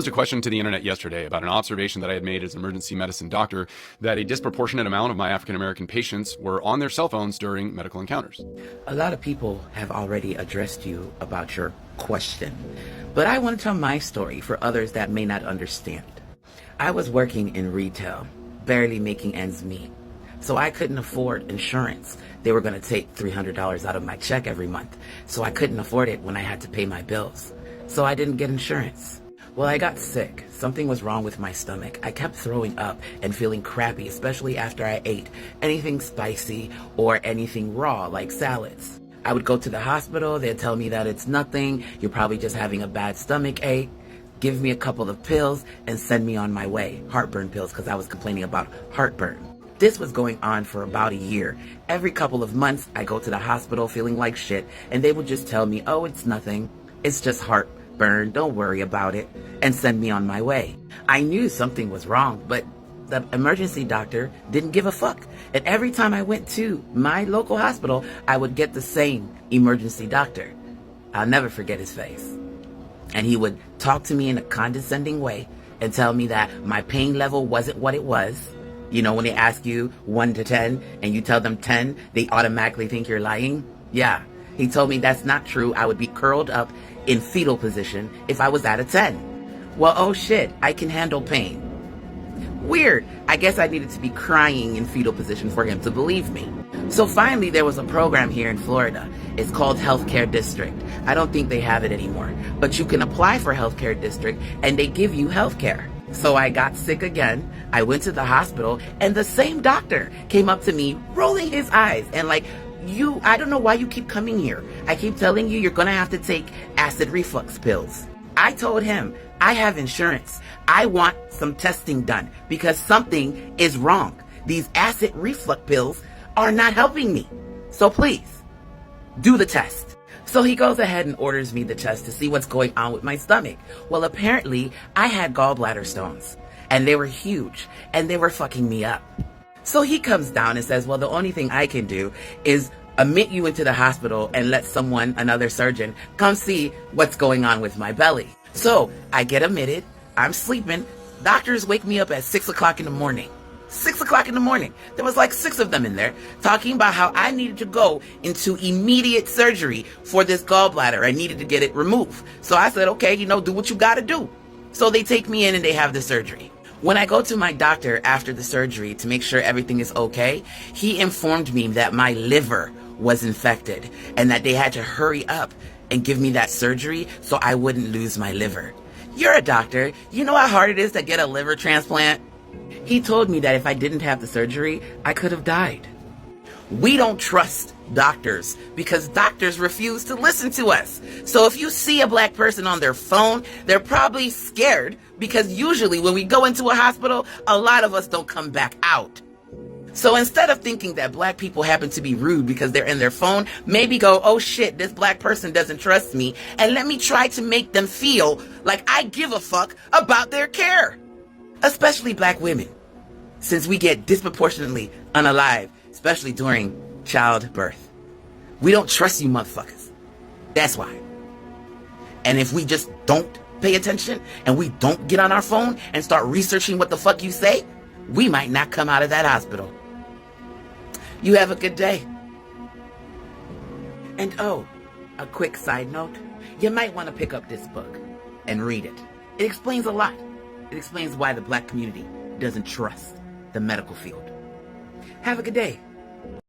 posed a question to the internet yesterday about an observation that I had made as an emergency medicine doctor that a disproportionate amount of my African American patients were on their cell phones during medical encounters. A lot of people have already addressed you about your question, but I want to tell my story for others that may not understand. I was working in retail, barely making ends meet, so I couldn't afford insurance. They were going to take $300 out of my check every month, so I couldn't afford it when I had to pay my bills. So I didn't get insurance. Well, I got sick. Something was wrong with my stomach. I kept throwing up and feeling crappy, especially after I ate anything spicy or anything raw, like salads. I would go to the hospital. They'd tell me that it's nothing. You're probably just having a bad stomach ache. Give me a couple of pills and send me on my way. Heartburn pills, because I was complaining about heartburn. This was going on for about a year. Every couple of months, I go to the hospital feeling like shit, and they would just tell me, oh, it's nothing. It's just heartburn. Don't worry about it, and send me on my way. I knew something was wrong, but the emergency doctor didn't give a fuck. And every time I went to my local hospital, I would get the same emergency doctor. I'll never forget his face. And he would talk to me in a condescending way and tell me that my pain level wasn't what it was. You know, when they ask you 1 to 10 and you tell them 10, they automatically think you're lying. Yeah, he told me that's not true. I would be curled up in fetal position if I was at a 10. Well, oh shit, I can handle pain. Weird. I guess I needed to be crying in fetal position for him to believe me. So finally, there was a program here in Florida. It's called Healthcare District. I don't think they have it anymore, but you can apply for Healthcare District and they give you healthcare. So I got sick again. I went to the hospital and the same doctor came up to me rolling his eyes and like, I don't know why you keep coming here. I keep telling you you're gonna have to take acid reflux pills. I told him, I have insurance. I want some testing done because something is wrong. These acid reflux pills are not helping me. So please, do the test. So he goes ahead and orders me the test to see what's going on with my stomach. Well, apparently I had gallbladder stones and they were huge and they were fucking me up. So he comes down and says, well, the only thing I can do is admit you into the hospital and let someone, another surgeon, come see what's going on with my belly. So I get admitted. I'm sleeping. Doctors wake me up at 6 o'clock in the morning. 6 o'clock in the morning. There was like 6 of them in there talking about how I needed to go into immediate surgery for this gallbladder. I needed to get it removed. So I said, okay, do what you got to do. So they take me in and they have the surgery. When I go to my doctor after the surgery to make sure everything is okay, he informed me that my liver was infected and that they had to hurry up and give me that surgery so I wouldn't lose my liver. You're a doctor. You know how hard it is to get a liver transplant? He told me that if I didn't have the surgery, I could have died. We don't trust doctors because doctors refuse to listen to us. So if you see a black person on their phone, they're probably scared because usually when we go into a hospital, a lot of us don't come back out. So instead of thinking that black people happen to be rude because they're in their phone, maybe go, oh shit, this black person doesn't trust me, and let me try to make them feel like I give a fuck about their care. Especially black women, since we get disproportionately unalive, especially during childbirth. We don't trust you motherfuckers. That's why. And if we just don't pay attention and we don't get on our phone and start researching what the fuck you say, we might not come out of that hospital. You have a good day. And oh, a quick side note, you might want to pick up this book and read it. It explains a lot. It explains why the black community doesn't trust the medical field. Have a good day.